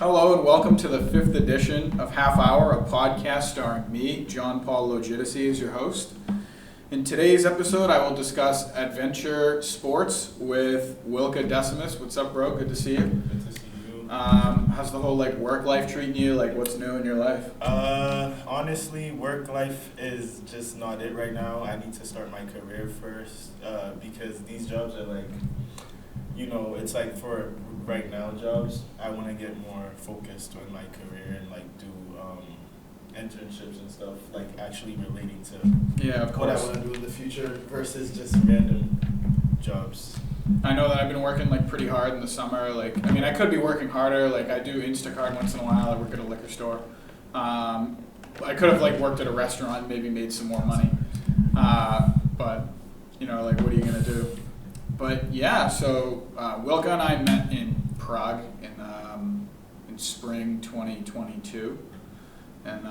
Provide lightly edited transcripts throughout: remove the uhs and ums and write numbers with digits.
Hello and welcome to the 5th edition of Half Hour, a podcast starring me, John Paul Logidici, as your host. In today's episode, I will discuss adventure sports with Wilca Decimus. What's up, bro? Good to see you. Good to see you. How's the whole work life treating you? What's new in your life? Honestly, work life is just not it right now. I need to start my career first because these jobs are it's for right now jobs. I want to get more focused on my career and do internships and stuff actually relating to what I want to do in the future versus just random jobs. I know that I've been working pretty hard in the summer. I could be working harder. I do Instacart once in a while. I work at a liquor store. I could have worked at a restaurant, maybe made some more money. But what are you gonna do? But yeah, so Wilca and I met in Prague in spring 2022, and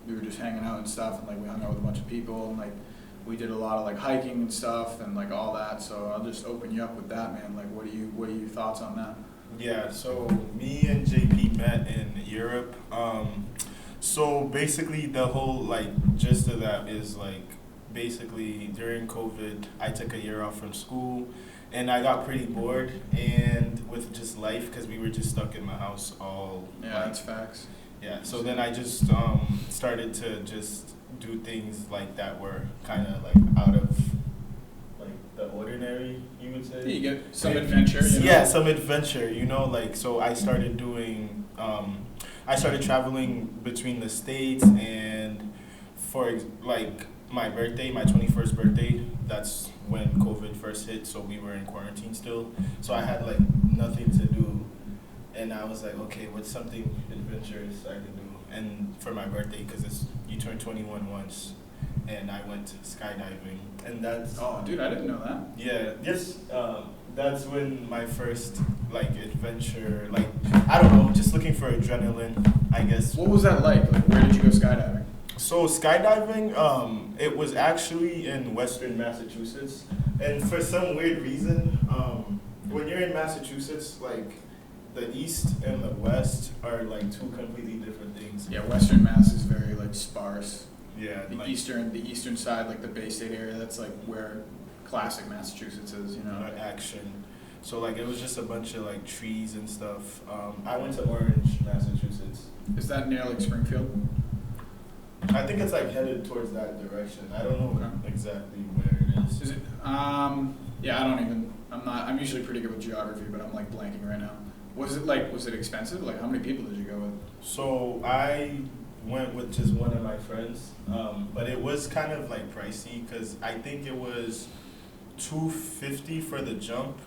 we were just hanging out and stuff, and we hung out with a bunch of people, and we did a lot of hiking and stuff, and all that. So I'll just open you up with that, man. What are your thoughts on that? Yeah, so me and JP met in Europe. So basically the whole gist of that is basically during COVID, I took a year off from school, and I got pretty bored and with just life because we were just stuck in the house all. Yeah, that's facts. Yeah, so then I just started to just do things that were kind of out of the ordinary, you would say. Yeah, you get some adventure. Yeah, some adventure. So I started doing. I started traveling between the states, and for my birthday, my 21st birthday, that's when COVID first hit, so we were in quarantine still. So I had nothing to do, and I was okay, what's something adventurous I can do? And for my birthday, because you turn 21 once, and I went skydiving, and that's... Oh, dude, I didn't know that. Yeah, yes, that's when my first adventure, I don't know, just looking for adrenaline, I guess. What was that like? Where did you go skydiving? So skydiving, it was actually in Western Massachusetts, and for some weird reason, when you're in Massachusetts, the East and the West are two completely different things. Yeah, Western Mass is very sparse. Yeah, the eastern side, the Bay State area, that's where classic Massachusetts is, action. So it was just a bunch of trees and stuff. I went to Orange, Massachusetts. Is that near Springfield? I think it's headed towards that direction. I don't know exactly where it is. Is it? Yeah, I'm usually pretty good with geography, but I'm blanking right now. Was it expensive? How many people did you go with? So I went with just one of my friends, but it was kind of pricey because I think it was $250 for the jump.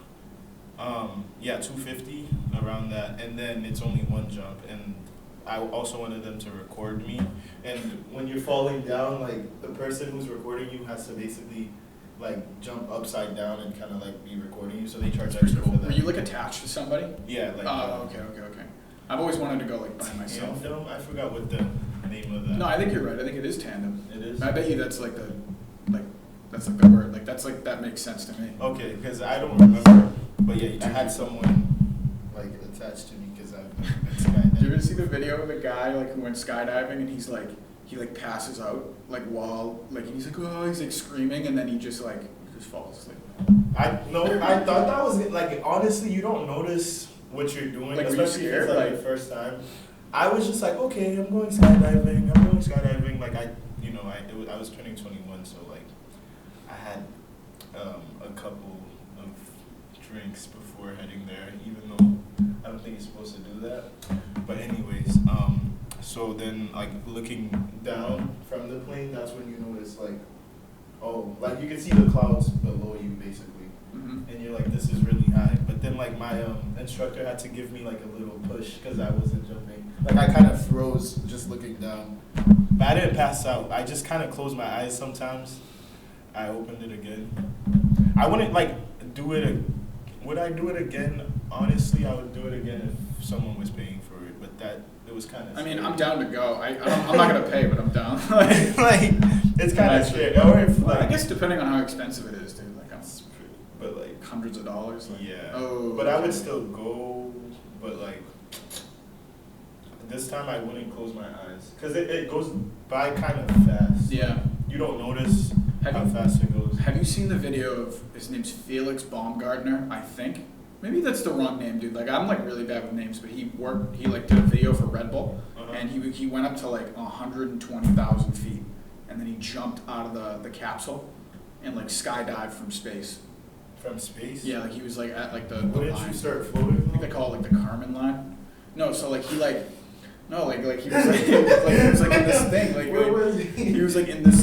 Yeah, $250 around that, and then it's only one jump, and I also wanted them to record me, and when you're falling down, the person who's recording you has to basically jump upside down and kind of be recording you, so they charge extra for that. Were you attached to somebody? Yeah, okay. I've always wanted to go by myself. Tandem? I forgot what the name of that. No, I think you're right. I think it is tandem. It is. I bet you that's that's the word. That makes sense to me. Okay, because I don't remember, but yeah, I had someone attached to me because I've been skydiving. Did you ever see the video of the guy who went skydiving and he's he passes out while he's he's screaming, and then he just falls asleep. I thought that was honestly, you don't notice what you're doing, especially if it's the first time. I was just okay, I'm going skydiving. I was turning 21, so I had a couple of drinks before heading there, even though I don't think you're supposed to do that. But anyways, so then looking down from the plane, that's when you notice you can see the clouds below you basically, and you're this is really high. But then my instructor had to give me a little push because I wasn't jumping. I kind of froze just looking down, but I didn't pass out. I just kind of closed my eyes sometimes. I opened it again. I wouldn't do it. Would I do it again? Honestly, I would do it again if someone was paying for it. But it was kind of. I mean, I'm down to go. I'm not gonna pay, but I'm down. It's kind of scary. Or if I guess depending on how expensive it is, dude. But hundreds of dollars. Yeah. Oh. But I would still go. But this time I wouldn't close my eyes because it goes by kind of fast. Yeah. You don't notice how fast it goes. Have you seen the video of, his name's Felix Baumgartner, I think? Maybe that's the wrong name, dude. Like, I'm like really bad with names, but he like did a video for Red Bull, and he went up to like 120,000 feet, and then he jumped out of the capsule and like skydived from space. From space? Yeah, like he was like at like the When did line. you start floating? I think they call it like the Kármán line. No, so like he like, no, like he was like, he was like in this thing, like, where was he? He was like in this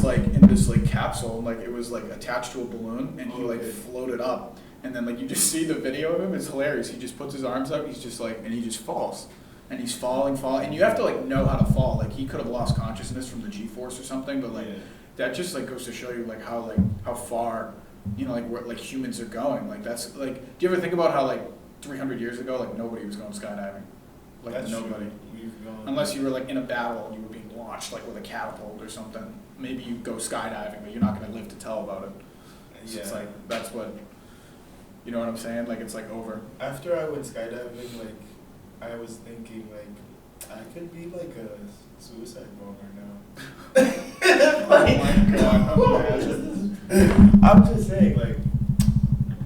capsule, and like it was like attached to a balloon, and he like floated up, and then like you just see the video of him. It's hilarious. He just puts his arms up. He's just like, and he just falls, and he's falling, and you have to like know how to fall. Like he could have lost consciousness from the G-force or something, but like that just like goes to show you like how far, you know, like where like humans are going. Like that's like, do you ever think about how like 300 years ago, like nobody was going skydiving, like That's nobody. True. Unless you were like in a battle and you were being launched like with a catapult or something. Maybe you go skydiving, but you're not going to live to tell about it. So it's like, that's what, you know what I'm saying? Like it's like over. After I went skydiving, like I was thinking like I could be like a suicide bomber now. Like, oh my God, I'm just saying like.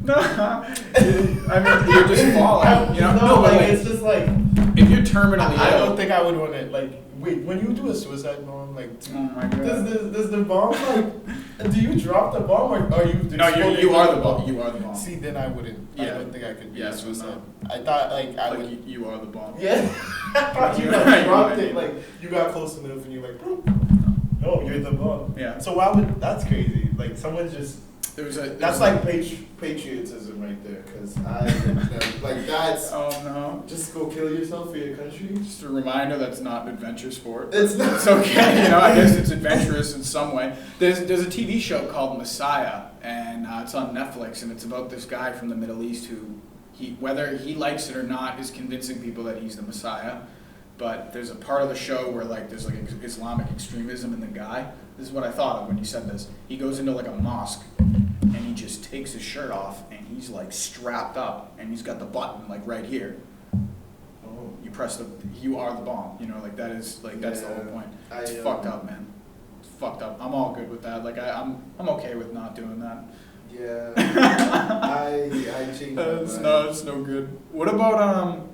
No, I mean you're just falling. You know, no, like it's just like if you're terminally I ill. don't think I would want to like. Wait, when you do a suicide bomb, like, Oh my God. does the bomb like? Do you drop the bomb or are you? No, you are the bomb. You are the bomb. See, then I wouldn't. Yeah. I don't think I could be a so suicide. no. I thought like I Like would. you are the bomb. Yeah. I thought you like dropped it. Like you got close enough and you're like, no, you're the bomb. Yeah. So why would that's crazy? Like someone just. That's like patriotism right there, because like that's. Oh no! Just go kill yourself for your country. Just a reminder that's not an adventure sport. It's not. It's okay, you know. I guess it's adventurous in some way. There's a TV show called Messiah, and it's on Netflix, and it's about this guy from the Middle East who whether he likes it or not, is convincing people that he's the Messiah. But there's a part of the show where like there's like Islamic extremism in the guy. This is what I thought of when you said this. He goes into like a mosque and he just takes his shirt off and he's like strapped up and he's got the button like right here. Oh. You press you are the bomb. You know, like that is like that's the whole point. It's fucked up, man. It's fucked up. I'm all good with that. Like I'm okay with not doing that. Yeah. I changed my mind. It's no good. What about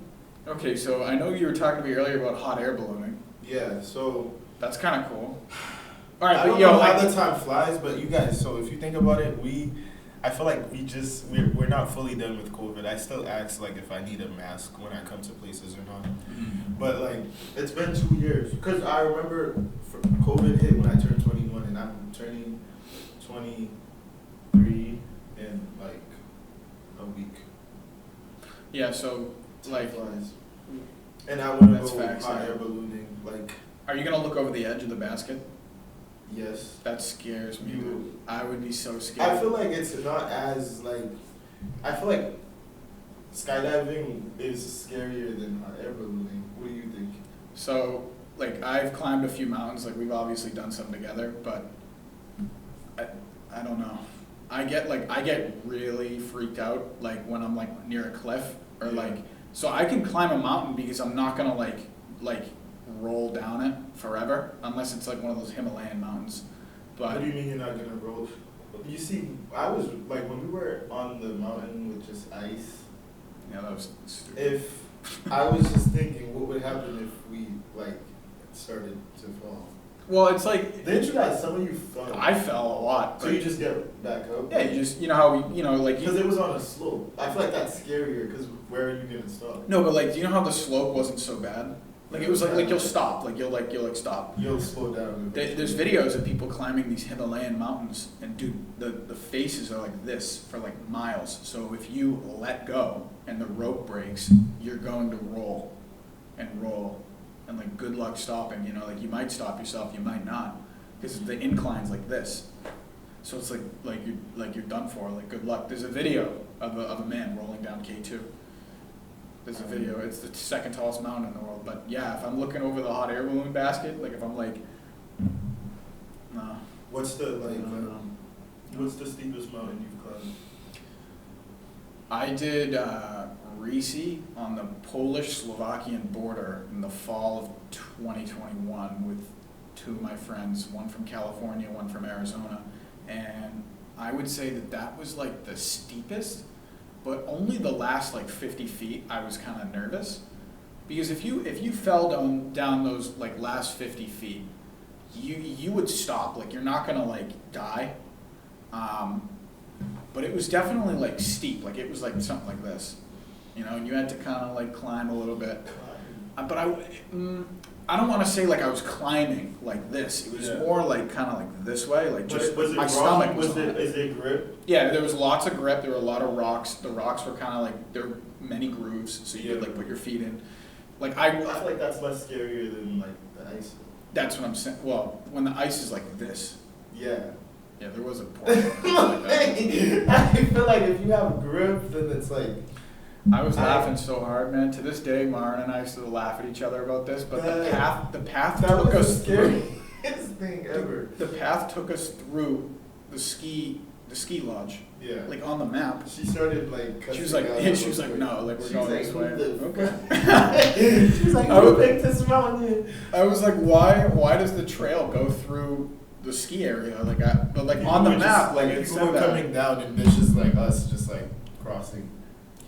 okay, so I know you were talking to me earlier about hot air ballooning. Yeah, so that's kind of cool. All right, I don't know how the time flies, but you guys. So if you think about it, I feel like we're not fully done with COVID. I still ask like if I need a mask when I come to places or not. Mm-hmm. But like it's been 2 years because I remember COVID hit when I turned 21, and I'm turning 23 in like a week. Yeah, so like. Flies. And I want to go facts, hot yeah. air ballooning. Like, Are you gonna look over the edge of the basket? yes. That scares me, dude. I would be so scared. I feel like it's not as like. I feel like skydiving is scarier than hot air ballooning. What do you think? So, like, I've climbed a few mountains. Like, we've obviously done some together, but I don't know. I get really freaked out like when I'm like near a cliff or like. So I can climb a mountain because I'm not gonna like roll down it forever unless it's like one of those Himalayan mountains. But What do you mean you're not gonna roll? You see, I was like when we were on the mountain with just ice. yeah, that was stupid. If I was just thinking, what would happen if we like started to fall? Well, it's like Didn't you guys? Some of you fell. I fell a lot. So you just get back up? Yeah, you know how like Because it was on a slope. I feel like that's scarier because where are you gonna stop? No, but like, do you know how the slope wasn't so bad? Like it was like you'll stop, like you'll stop. You'll slow down. There's videos of people climbing these Himalayan mountains, and dude, the faces are like this for like miles. So if you let go and the rope breaks, you're going to roll, and like good luck stopping. You know, like you might stop yourself, you might not, because the incline's like this. So it's like you're done for. Like good luck. There's a video of a man rolling down K2. There's a video. It's the second tallest mountain in the world. But yeah, if I'm looking over the hot air balloon basket, like if I'm like, no. What's the what's the steepest mountain you've climbed? I did greasy on the Polish-Slovakian border in the fall of 2021 with two of my friends, one from California, one from Arizona, and I would say that was like the steepest, but only the last like 50 feet I was kind of nervous, because if you fell down those like last 50 feet, you would stop, like you're not gonna like die, but it was definitely like steep, like it was like something like this, and you had to kind of like climb a little bit, but I don't want to say like I was climbing like this. It was more like kind of like this way, like just my stomach was on it. Is it grip? Yeah, there was lots of grip. There were a lot of rocks. The rocks were kind of like, there were many grooves, so you could like put your feet in. Like I feel like that's less scarier than like the ice. That's what I'm saying. Well, when the ice is like this. Yeah. Yeah, there was a portion like that. I feel like if you have grip, then it's like. I was laughing so hard, man. To this day, Maren and I still laugh at each other about this. But the path that took was us the through. scariest thing ever. The path took us through the ski lodge. Yeah. Like on the map. She started like. She was like, no, like we're going this way. Okay. She's like, who picked this mountain? I was like, why does the trail go through the ski area? Like, but like on the map, like it people said were coming down, and it's just like us, just like crossing.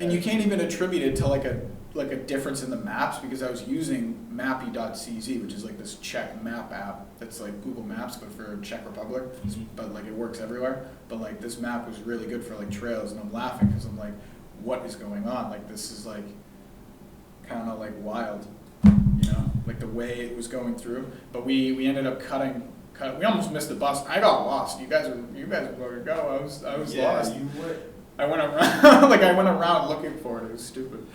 And you can't even attribute it to like a difference in the maps, because I was using mappy.cz, which is like this Czech map app that's like Google Maps but for Czech Republic, but like it works everywhere. But like this map was really good for like trails, and I'm laughing because I'm like, what is going on? Like this is like kind of like wild, like the way it was going through. But we ended up cutting. We almost missed the bus. I got lost. You guys were where to go. I was lost. You were. I went around, I went around looking for it. It was stupid.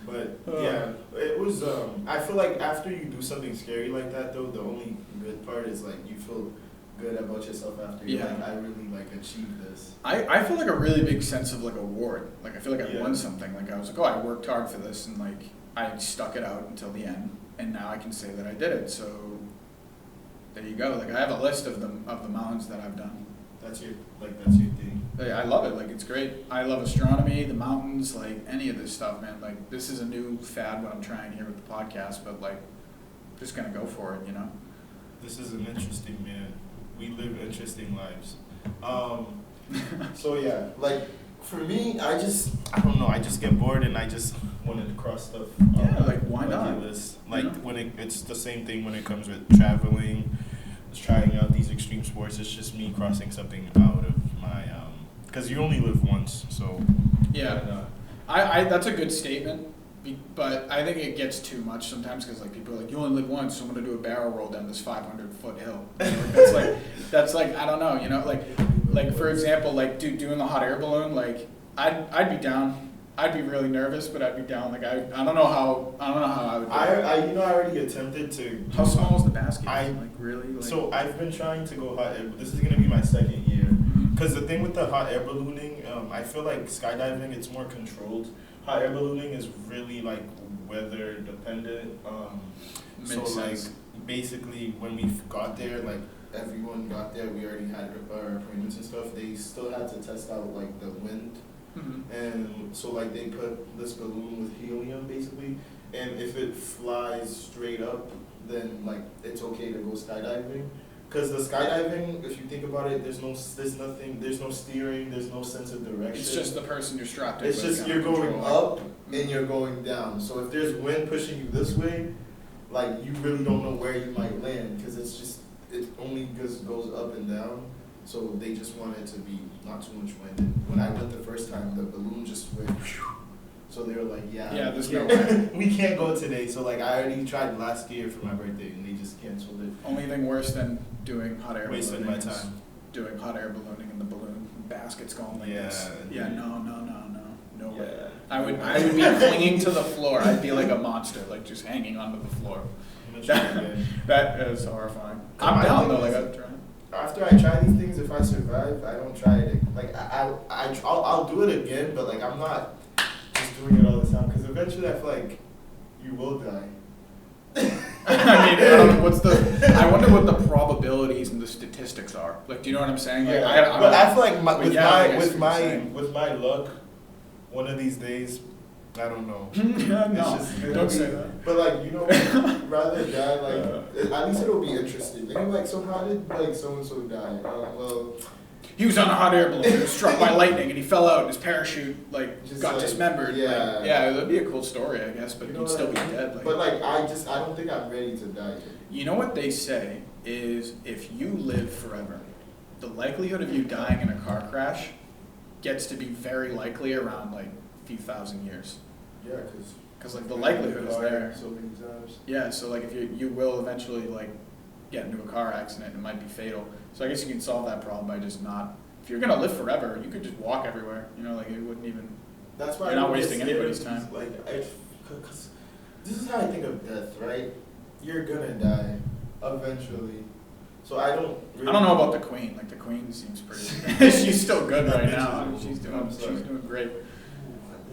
But yeah, it was. I feel like after you do something scary like that, though, the only good part is like you feel good about yourself after. You're like, I really like achieved this. I feel like a really big sense of like award. Like I feel like I won something. Like I was like, I worked hard for this, and like I stuck it out until the end, and now I can say that I did it. So there you go. Like I have a list of the mountains that I've done. That's your thing. I love it. Like it's great. I love astronomy, the mountains, like any of this stuff, man. Like this is a new fad what I'm trying here with the podcast, but like just gonna go for it, This is an interesting man. We live interesting lives. So yeah, like for me, I don't know. I just get bored and I just wanted to cross stuff. Like why not? Like when it's the same thing when it comes with traveling. Trying out these extreme sports. It's just me crossing something out of my because you only live once, so I that's a good statement, but I think it gets too much sometimes, because like people are like, you only live once, so I'm gonna do a barrel roll down this 500-foot hill. That's like I don't know, like for example, like doing the hot air balloon, like I'd be down. I'd be really nervous, but I'd be down. Like I don't know how I would do it. I already attempted to. How small is the basket? Really. So I've been trying to go hot air. This is gonna be my second year. Because the thing with the hot air ballooning, I feel like skydiving, it's more controlled. Hot air ballooning is really like weather dependent. Makes sense. Like basically when we got there, like everyone got there, we already had our appointments and stuff. They still had to test out like the wind. And so like they put this balloon with helium basically, and if it flies straight up, then like it's okay to go skydiving. Because the skydiving, if you think about it, there's no steering, there's no sense of direction. It's just the person you're strapped in. It's just you're going up and you're going down. So if there's wind pushing you this way, like you really don't know where you might land, because it only just goes up and down. So they just want it to be not too much wind. And when I went the first time, the balloon just went. So they were like, there's no way. We can't go today. So like I already tried last year for my birthday, and they just canceled it. Only thing worse than doing hot air Wasted ballooning my is time. doing hot air ballooning and the balloon baskets going like this. Yeah, No way. I would be clinging to the floor. I'd be like a monster, like just hanging onto the floor. That is horrifying. I'm down though. Like I've tried. After I try these things, if I survive, I don't try it. Like I'll do it again, but like I'm not just doing it all the time, because eventually I feel like you will die. I wonder what the probabilities and the statistics are. Like, do you know what I'm saying? Like, I feel like with my luck, one of these days, I don't know. No, It's just don't say that. But like, you know, rather die, like, at least it'll be interesting. Like, I'm like, so how did like so and so die? Well, He was on a hot air balloon. He was struck by lightning, and he fell out, and his parachute Just got like, dismembered. yeah. Like, yeah, that'd be a cool story, I guess. But you know you'd still what be I mean? dead. Like, But like, I don't think I'm ready to die yet. you know what they say is if you live forever, the likelihood of you dying in a car crash gets to be very likely around like a few thousand years. Yeah, Because like the likelihood is there. so many times. Yeah, so like if you will eventually like get into a car accident, it might be fatal. So I guess you can solve that problem by just not. If you're gonna live forever, you could just walk everywhere. You know, like it wouldn't even. That's why You're not I don't get wasting scared anybody's of time. these, like, because this is how I think of death, right? You're gonna die eventually, so I don't. Really I don't know about the Queen. Like the Queen seems pretty. She's still good right now. She's doing great.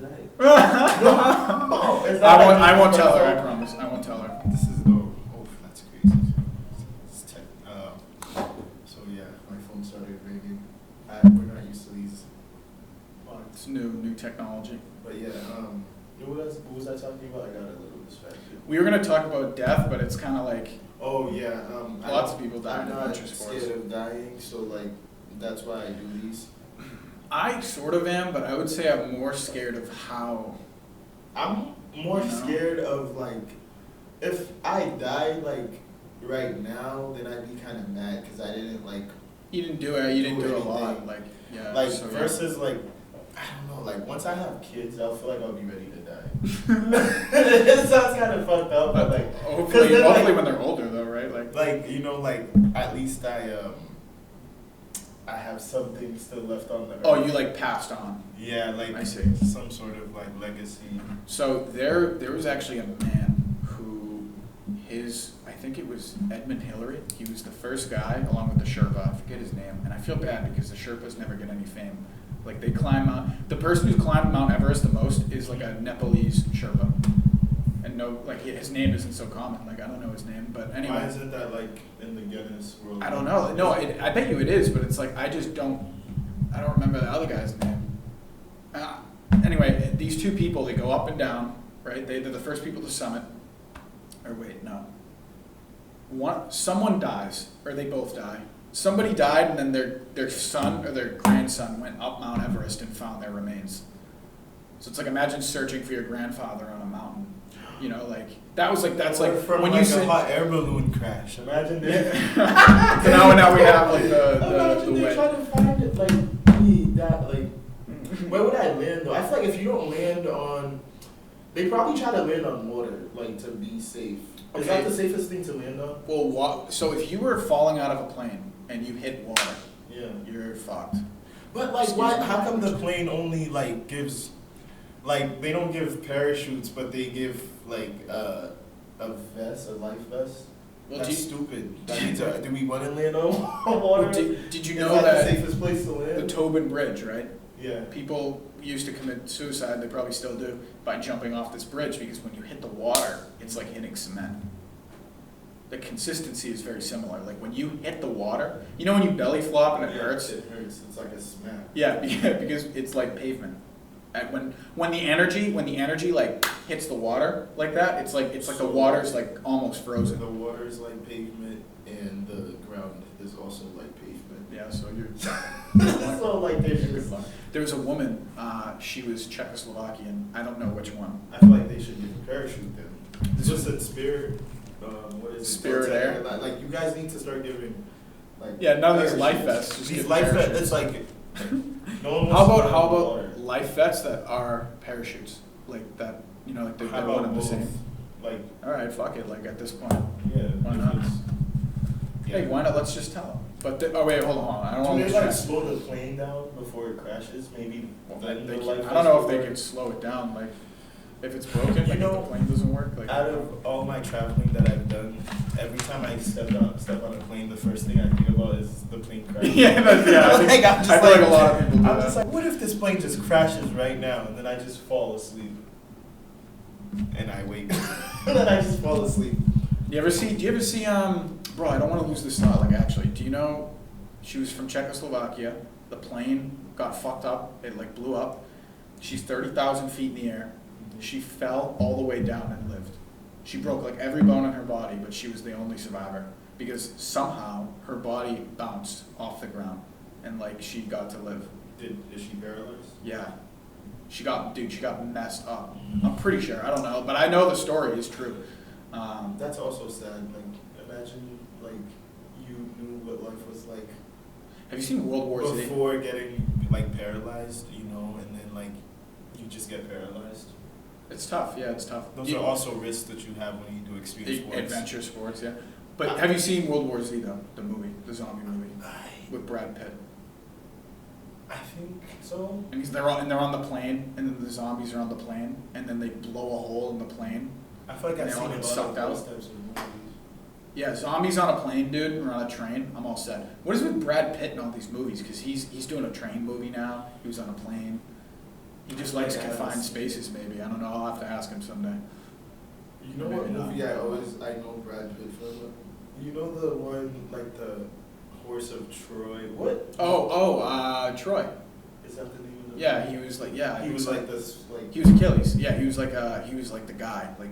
Did I? No, it's not like I won't this, tell but her. I so- promise. I won't tell her. This is that's crazy. It's tech, So yeah, my phone started ringing. We're not used to these. It's new technology. But yeah, what was I talking about? I got a little distracted. We were gonna talk about death, but it's kind of like Oh yeah, lots of people die I'm in not adventure sports. scared of dying, so like that's why I do these. I sort of am, but I would say I'm more scared of how. I'm more No. scared of like if I die like right now, then I'd be kind of mad because I didn't like You didn't do it. You didn't Do do a lot. anything. Like yeah. like so, yeah. versus like I don't know, like once I have kids, I'll feel like I'll be ready to die. It sounds kind of fucked up, but like Hopefully, then, hopefully like- when they're older though, right? Like you know, like at least I have something still left on the earth. oh, you like passed on. yeah, like I see. some sort of like legacy. So there was actually a man who I think it was Edmund Hillary. He was the first guy, along with the Sherpa. I forget his name, and I feel bad because the Sherpas never get any fame. Like they climb the person who's climbed Mount Everest the most is like a Nepalese Sherpa, and no, like his name isn't so common. Like I don't know his name, but anyway. Why isn't that like in the Guinness World? I don't know. No, I bet you it is, but it's like I don't remember the other guy's name. Anyway, these two people, they go up and down, right? They're the first people to summit. Or wait, no. Someone dies, or they both die. Somebody died, and then their son or their grandson went up Mount Everest and found their remains. So it's like imagine searching for your grandfather on a mountain. You know, like that's like from when like you say. a hot air balloon crash. Imagine that. So now we have like the Imagine they way. try to find it like that like where would I land though? I feel like if you don't land on, they probably try to land on water like to be safe. Is Okay. that the safest thing to land on? Well, so if you were falling out of a plane and you hit water, Yeah. you're fucked. But like, Excuse why? me. How come The plane only like gives, like they don't give parachutes, but they give like a vest, a life vest? Well, That's do stupid. Do we want to land on water? did you Is know that that the safest place to land? the Tobin Bridge, right? Yeah. People used to commit suicide, they probably still do, by jumping off this bridge because when you hit the water, it's like hitting cement. The consistency is very similar. Like when you hit the water, you know when you belly flop and it hurts? It hurts. It's like a smack. Yeah, because it's like pavement. When the energy like hits the water like that, it's like the water's like almost frozen. The water is like pavement, and the ground is also like pavement. Yeah, so you're. So like there's Good just, luck. There was a woman. She was Czechoslovakian. I don't know which one. I feel like they should give a parachute then. This Just in spirit. What is it? Spirit Air? Like you guys need to start giving. Like Yeah, none of these life parachutes. vests. Just These give life vests. parachutes. It's like. No one wants How to about go how in the about water. life vests that are parachutes, like that? You know, like they're How one about and the both? same. Like All right, fuck it. Like at this point, yeah. Why if not? it's- hey, why not? Let's just tell them. But oh wait, hold on. I don't Do want they to. like slow the plane down before it crashes? Maybe. Then the life I don't know if vest they will can work? slow it down. Like if it's broken, You like if know, the plane doesn't work. Like Out of all my traveling that I've done, every time I step on a plane, the first thing I think about is the plane crash. yeah, I think, Like, I'm just I feel like like- a lot of people do I'm that. just like, what if this plane just crashes right now, and then I just fall asleep, and I wake. And then I just fall asleep. Do you ever see bro, I don't want to lose this thought, like actually, do you know she was from Czechoslovakia, the plane got fucked up, it like blew up, she's 30,000 feet in the air, She fell all the way down and lived. She broke like every bone in her body, but she was the only survivor because somehow her body bounced off the ground and like she got to live. Is she paralyzed? Yeah. She got messed up. I'm pretty sure. I don't know, but I know the story is true. That's also sad. Like, imagine like you knew what life was like Have you seen World War Z? before getting like paralyzed, you know, and then like you just get paralyzed. It's tough. Yeah, it's tough. Those are also risks that you have when you do extreme sports. Adventure sports, yeah. But have you seen World War Z though? The movie, the zombie movie with Brad Pitt. I think so. And they're on the plane, and then the zombies are on the plane, and then they blow a hole in the plane. I feel like I've They all seen a get lot sucked of out. those types of movies. Yeah, zombies on a plane, dude, or on a train. I'm all set. What is with Brad Pitt in all these movies? Because he's doing a train movie now. He was on a plane. He just likes confined spaces, maybe. I don't know. I'll have to ask him someday. You know what movie I know Brad Pitt from? You know the one like the Horse of Troy. What? Troy. Is that the name of the? Yeah, he was like He was like this like. He was Achilles. Yeah, he was like the guy. Like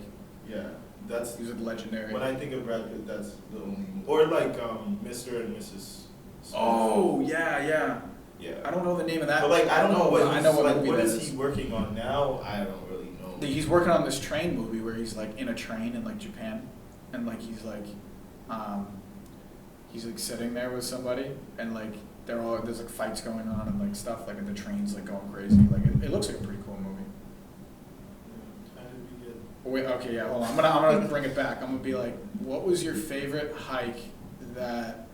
Yeah, that's. he was like legendary. When I think of Brad Pitt, that's the only movie. Or like Mr. and Mrs. Smith. Oh yeah. Yeah. I don't know the name of that. But like I don't know what I know what movie what that is he working on now? I don't really know. He's working on this train movie where he's like in a train in like Japan, and like he's like sitting there with somebody, and like there's like fights going on and like stuff like, and the train's like going crazy. Like it looks like a pretty cool movie. Yeah, that'd be good. Wait, okay, yeah, hold on. I'm gonna bring it back. I'm gonna be like, what was your favorite hike that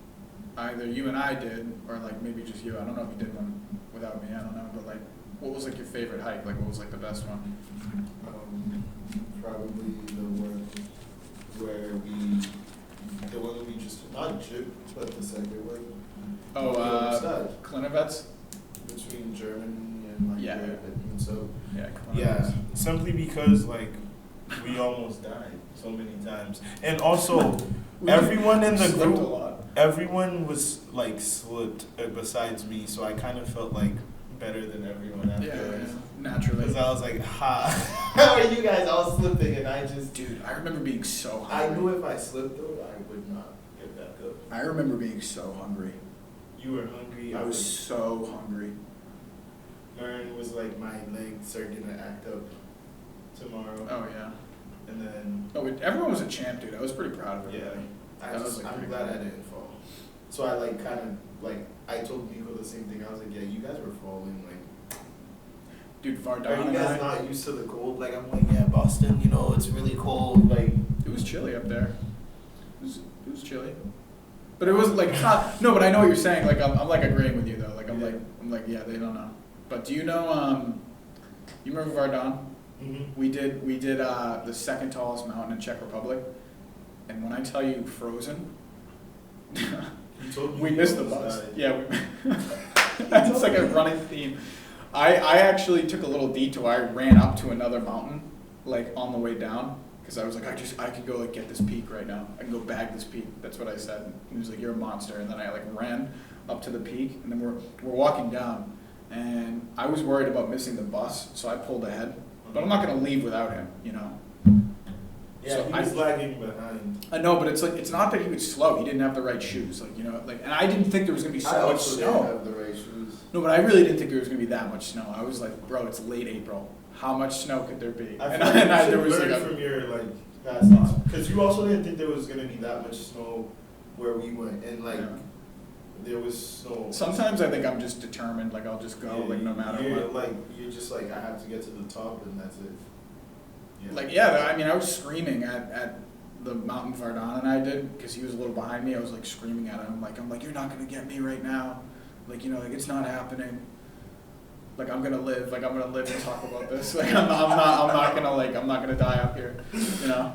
either you and I did, or like maybe just you? I don't know if you did one without me. I don't know, but like, what was like your favorite hike? Like, what was like the best one? Probably the one we just not Jip, but the second one. Klinovets? Between Germany and like Yeah. Europe and so. Yeah, Yeah, simply because like we almost died so many times, and also everyone in the Slipped a group, lot. everyone was like slipped besides me, so I kind of felt like better than everyone afterwards. Yeah, naturally. Because I was like, ha. How are you guys all slipping and I just. Dude, I remember being so I hungry. knew if I slipped though, I would not get back up. I remember being so hungry. You were hungry. I was so hungry. Mern was like, my legs are gonna act up tomorrow. Oh yeah. And then Everyone was a champ, dude. I was pretty proud of Yeah. everybody. I That just, was, like, I'm pretty glad cool. I didn't fall. So I like kind of like I told Nico the same thing. I was like, yeah, you guys were falling. Like, Dude, Vardon are you and guys I, not used to the cold? Like I'm like, yeah, Boston. You know, it's really cold. Like it was chilly up there. It was chilly. But it wasn't like, it's not, no, but I know what you're saying. Like, I'm like agreeing with you though. Like, I'm like, yeah, they don't know. But do you know, you remember Vardon? mm-hmm. We did the second tallest mountain in Czech Republic. And when I tell you frozen, You told me we you missed the almost bus. died. Yeah, it's like a running theme. I actually took a little detour. I ran up to another mountain, like on the way down, because I was like, I could go like get this peak right now. I can go bag this peak. That's what I said. And he was like, you're a monster. And then I like ran up to the peak, and then we're walking down, and I was worried about missing the bus, so I pulled ahead. But I'm not gonna leave without him, you know. Yeah, So he was lagging behind. I know, but it's like it's not that he was slow. He didn't have the right shoes, like you know, like, and I didn't think there was gonna be so much also snow. didn't have the right shoes. No, but I really didn't think there was gonna be that much snow. I was like, bro, it's late April. How much snow could there be? I And feel like you there should was learn like from your like past because you also didn't think there was gonna be that much snow where we went, and like Yeah. there was snow. Sometimes I think I'm just determined. Like I'll just go, like no matter you're, what. Like you're just like I have to get to the top, and that's it. Yeah. Like yeah, I mean, I was screaming at the mountain Vardon and I did because he was a little behind me. I was like screaming at him, I'm like, you're not gonna get me right now. Like you know, like it's not happening. Like I'm gonna live. Like I'm gonna live and talk about this. Like I'm not gonna die up here. You know.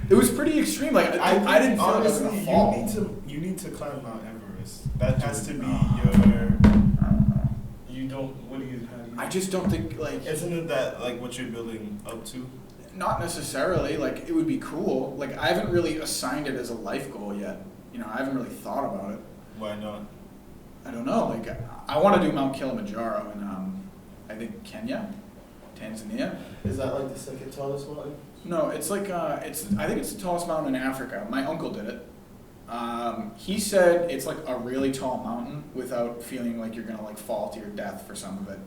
It was pretty extreme. Like I didn't feel honestly, like I was gonna fall. you need to climb Mount Everest. That has to be your. I don't know. You don't. What do you? How do you? I just don't think like. Isn't it that like what you're building up to? Not necessarily. Like it would be cool. Like I haven't really assigned it as a life goal yet. You know, I haven't really thought about it. Why not? I don't know. Like I want to do Mount Kilimanjaro in I think Kenya, Tanzania. Is that like the second tallest mountain? No, it's like I think it's the tallest mountain in Africa. My uncle did it. He said it's like a really tall mountain without feeling like you're gonna like fall to your death for some of it.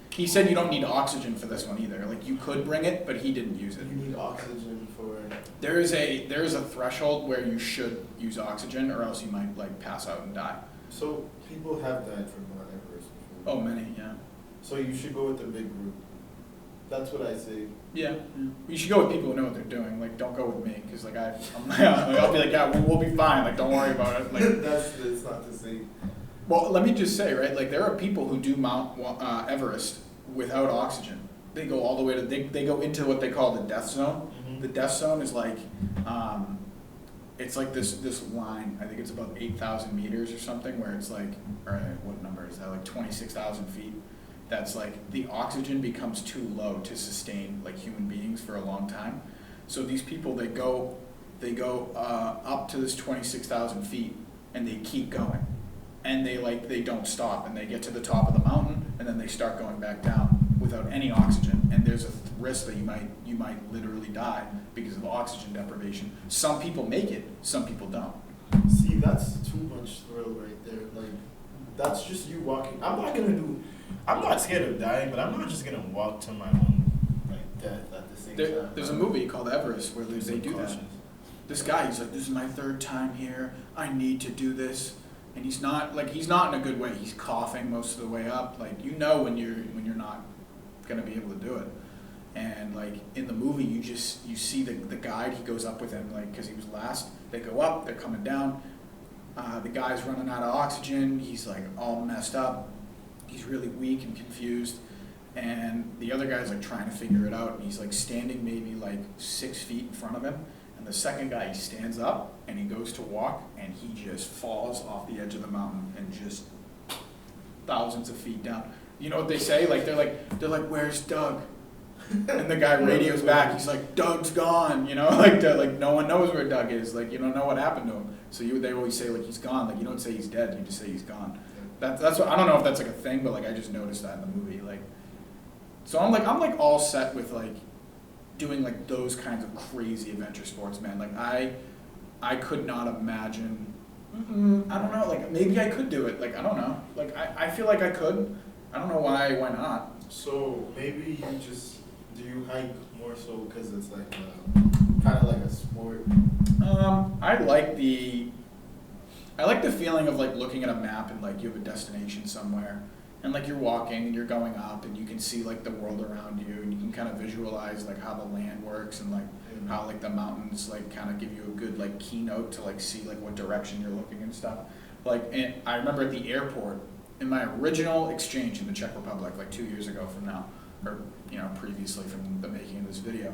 He said you don't need oxygen for this one either. Like you could bring it, but he didn't use it. You need oxygen for. There is a threshold where you should use oxygen, or else you might like pass out and die. So people have died from Mount Everest before. Oh, many, yeah. So you should go with the big group. That's what I say. Yeah, you should go with people who know what they're doing. Like, don't go with me, because like I'll be like, yeah, we'll be fine. Like, don't worry about it. Like, that's not the same. Well, let me just say, right? Like, there are people who do Mount Everest without oxygen. They go all the way to they go into what they call the death zone. Mm-hmm. The death zone is like, it's like this line. I think it's about 8,000 meters or something. Where it's like, or what number is that? Like 26,000 feet. That's like the oxygen becomes too low to sustain like human beings for a long time. So these people they go up to this 26,000 feet and they keep going, and they don't stop, and they get to the top of the mountain and then they start going back down without any oxygen. And there's a risk that you might literally die because of oxygen deprivation. Some people make it, some people don't. See, that's too much thrill right there. Like, that's just you walking. I'm not scared of dying, but I'm not just gonna walk to my own like death at the same time. There's a movie called Everest where they do that. Cautions. This guy, he's like, this is my third time here. I need to do this, and he's not in a good way. He's coughing most of the way up. Like, you know when you're not gonna be able to do it. And like in the movie, you see the guide. He goes up with him like because he was last. They go up. They're coming down. The guy's running out of oxygen. He's like all messed up. He's really weak and confused, and the other guy's like trying to figure it out, and he's like standing maybe like 6 feet in front of him, and the second guy, he stands up and he goes to walk, and he just falls off the edge of the mountain and just thousands of feet down. You know what they say? Like they're like, where's Doug? And the guy radios back. He's like, Doug's gone. You know, like no one knows where Doug is. Like you don't know what happened to him. So they always say like he's gone. Like you don't say he's dead. You just say he's gone. That's what I don't know if that's like a thing, but like I just noticed that in the movie. Like, so I'm like all set with like doing like those kinds of crazy adventure sports, man. Like I could not imagine. I don't know. Like maybe I could do it. Like I don't know. Like I feel like I could. I don't know why not. So maybe do you hike more so because it's like kind of like a sport? I like the feeling of like looking at a map and like you have a destination somewhere, and like you're walking and you're going up and you can see like the world around you, and you can kind of visualize like how the land works and like how like the mountains like kind of give you a good like keynote to like see like what direction you're looking and stuff. Like, and I remember at the airport in my original exchange in the Czech Republic like 2 years ago from now, or previously from the making of this video.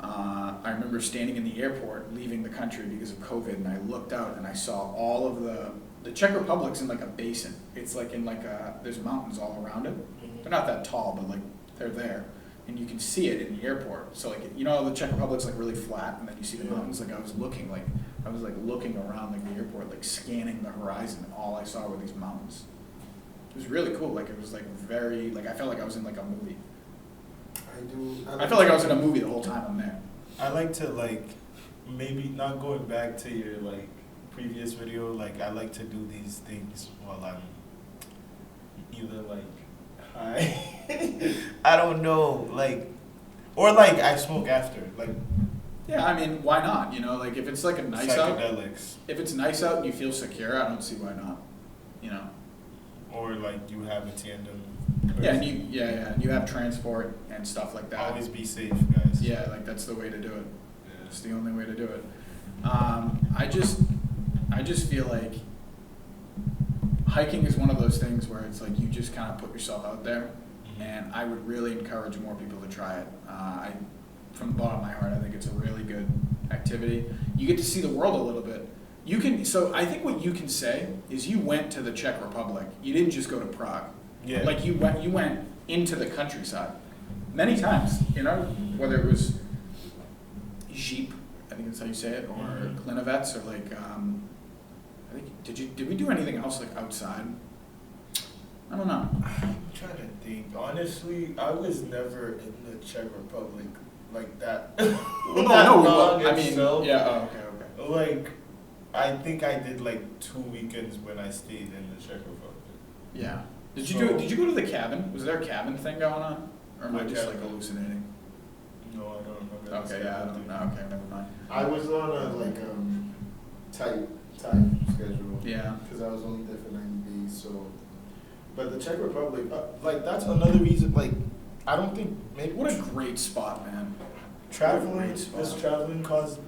I remember standing in the airport, leaving the country because of COVID, and I looked out and I saw all of the Czech Republic's in like a basin. It's like in like there's mountains all around it. They're not that tall, but like they're there, and you can see it in the airport. So like the Czech Republic's like really flat, and then you see the mountains. Like I was looking around like the airport, like scanning the horizon, and all I saw were these mountains. It was really cool. Like it was like very like I felt like I was in like a movie. I felt like I was in a movie the whole time I'm there. I like to like maybe not going back to your like previous video. Like I like to do these things while I'm either like high. I don't know, like, or like I smoke after. Like, yeah, I mean, why not? Like if it's like a nice out, psychedelics. If it's nice out and you feel secure, I don't see why not. Or like you have a tandem. Yeah, and you have transport and stuff like that. Always be safe, guys. Yeah, like that's the way to do it. Yeah. It's the only way to do it. I just feel like hiking is one of those things where it's like you just kind of put yourself out there, and I would really encourage more people to try it. From the bottom of my heart, I think it's a really good activity. You get to see the world a little bit. So I think what you can say is you went to the Czech Republic. You didn't just go to Prague. Yeah. Like you went into the countryside many times, whether it was Jeep, I think that's how you say it, or Klinovets, or like, I think, did we do anything else like outside? I don't know. I'm trying to think. Honestly, I was never in the Czech Republic like that. Well, That no, long I mean, itself. yeah. Oh, okay. Like, I think I did like 2 weekends when I stayed in the Czech Republic. Yeah. Did So- you go to the cabin? Was there a cabin thing going on, or am I What just cabin? like hallucinating? No, I don't remember. this Okay, yeah, I kind of don't thing. know. Okay, never mind. I was on a like tight schedule. Yeah. Because I was only there for 90 days, so. But the Czech Republic, like that's another reason. Like, I don't think maybe What a great spot, man. Traveling, Great spot. does traveling cause,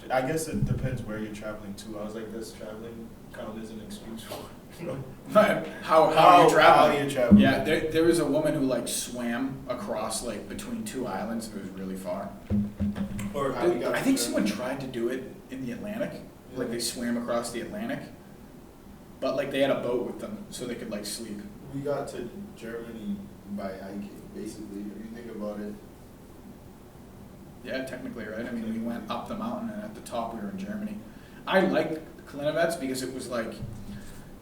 I guess it depends where you're traveling to. I was like, does traveling count as an excuse for, you know? how are you traveling? How you traveling? Yeah, there was a woman who like swam across like between two islands. It was really far. Or How you got I think to someone tried to do it in the Atlantic. Like they swam across the Atlantic, but like they had a boat with them so they could like sleep. We got to Germany by hiking, basically, if you think about it. Yeah, technically, right? I mean, we went up the mountain and at the top we were in Germany. I liked Klinovets because it was like,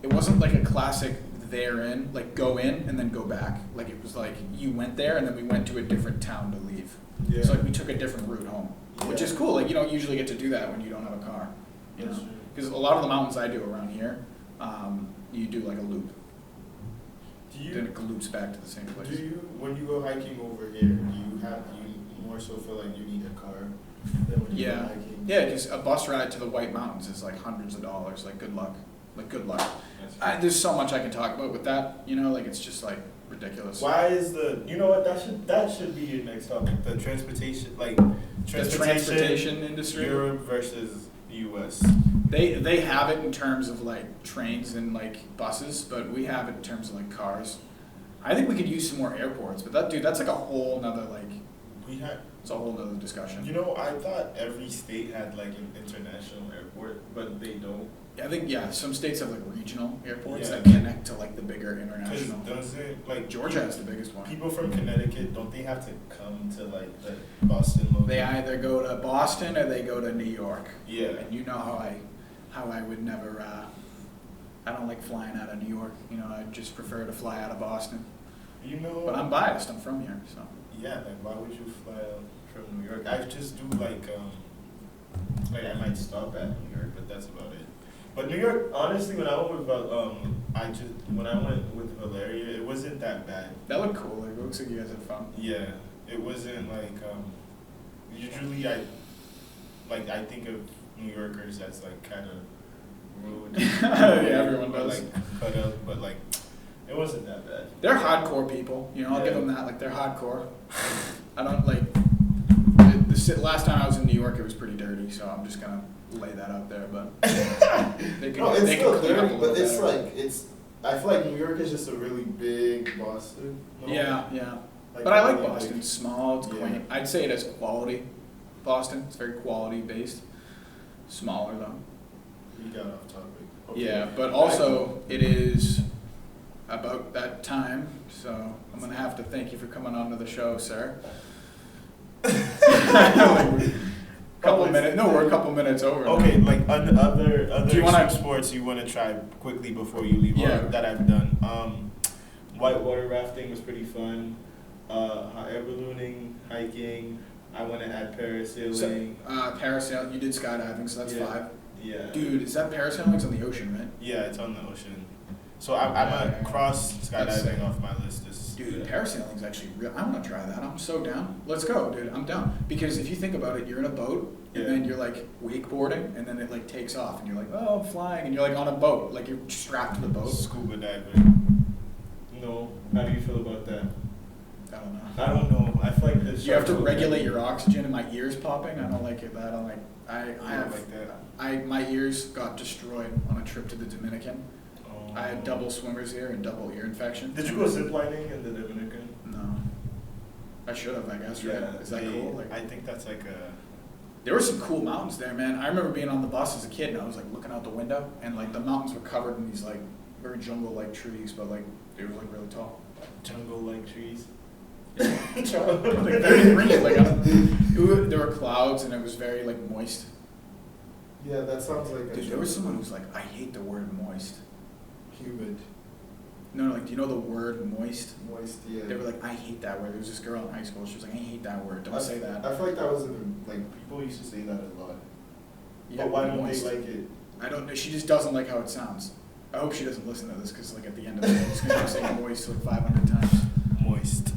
it wasn't like a classic there in, like go in and then go back. Like it was like you went there and then we went to a different town to leave. Yeah. So like we took a different route home, which Yeah. is cool. Like you don't usually get to do that when you don't have a car. You That's know? true. Because a lot of the mountains I do around here, you do like a loop. Do Then it loops back to the same place. Do you, when you go hiking over here, you more so feel like you need a car than when you go Yeah, hiking? yeah, because a bus ride to the White Mountains is like hundreds of dollars. Like, good luck. Like, good luck. There's so much I can talk about with that. You know, like it's just like ridiculous. Why is you know what, that should be your next topic, the transportation, like, The transportation industry. Europe versus the US. They have it in terms of like trains and like buses, but we have it in terms of like cars. I think we could use some more airports, but that's like a whole nother like it's a whole nother discussion. You know, I thought every state had like an international airport, but they don't. I think some states have like regional airports Yeah. that connect to like the bigger Because international. doesn't, like, Georgia has the biggest one. people from Connecticut, don't they have to come to like the Boston location? They either go to Boston or they go to New York. Yeah. And you know how I would never. I don't like flying out of New York. You know, I just prefer to fly out of Boston. You know. But I'm biased. I'm from here, so. Yeah, like why would you fly out from New York? I just do like I might stop at New York, but that's about it. But New York, honestly, when I went with when I went with Valeria, it wasn't that bad. That looked cool. Like, it looks like you guys had fun. Yeah, it wasn't like usually I think of New Yorkers as like kind of rude. Yeah, everyone but, does. like cut up, but like it wasn't that bad. They're hardcore people. You know, I'll give Yeah. them that. Like, they're hardcore. I don't like. Last time I was in New York, it was pretty dirty, so I'm just gonna lay that out there. But they can, No, it's they still can clean up a dirty, little but it's better. like I feel like New York is just a really big Boston. No? Yeah. Like, But I like really, Boston. It's small, it's Yeah. quaint. I'd say it has quality. Boston, it's very quality based. Smaller though. We got off topic. Okay. Yeah, but also it is about that time, so I'm gonna have to thank you for coming on to the show, sir. Couple minutes. No, we're a couple minutes over. now. Okay, like other Do you wanna- sports you want to try quickly before you leave? Yeah. Or that I've done. Whitewater rafting was pretty fun. Air ballooning, hiking. I want to add parasailing. So, parasailing. You did skydiving, so that's Yeah. 5. Yeah. Dude, is that parasailing? It's on the ocean, right? Yeah, it's on the ocean. So I'm Yeah. gonna cross That's sick. skydiving off my list. Dude, parasailing's actually real. I want to try that. I'm so down. Let's go, dude. I'm down. Because if you think about it, you're in a boat, and Yeah. then you're like wakeboarding, and then it like takes off, and you're like, oh, I'm flying, and you're like on a boat, like you're strapped to the boat. Scuba diving. No. How do you feel about that? I don't know. I don't know. I feel like this. You have to regulate your oxygen, and my ears popping. I don't like it. I don't like. I have like that. my ears got destroyed on a trip to the Dominican. Oh. I had double swimmer's ear and double ear infection. Did you go ziplining in the Dominican? No. I should have, I guess, right? Is that cool? Like, I think that's like a. there were some cool mountains there, man. I remember being on the bus as a kid, and I was like looking out the window, and like the mountains were covered in these like very jungle-like trees, but like they were like really tall. Jungle-like trees. Like very green. Like there were clouds, and it was very like moist. Yeah, that sounds like. Dude, there was someone who's like, I hate the word moist. Humid. No, like, do you know the word moist? Moist, yeah. They were like, I hate that word. There was this girl in high school. She was like, I hate that word. Don't say that. I feel like that was like people used to say that a lot. Yeah, But why don't moist. they like it? I don't know. She just doesn't like how it sounds. I hope she doesn't listen to this because, like, at the end of it, it's going to say moist like 500 times. Moist.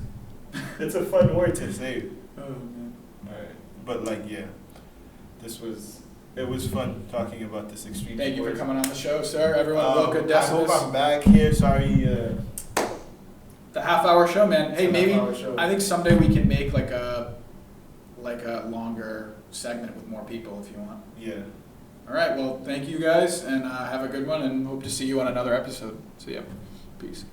It's a fun word to say. Oh, man. Alright. But like, yeah. It was fun talking about this extreme Thank you for sport. coming on the show, sir. Everyone, Wilca, I Decimus. hope I'm back here. Sorry. The half-hour show, man. Hey, It's a maybe half-hour show. I think someday we can make like a longer segment with more people if you want. Yeah. All right. Well, thank you guys, and have a good one, and hope to see you on another episode. See ya. Peace.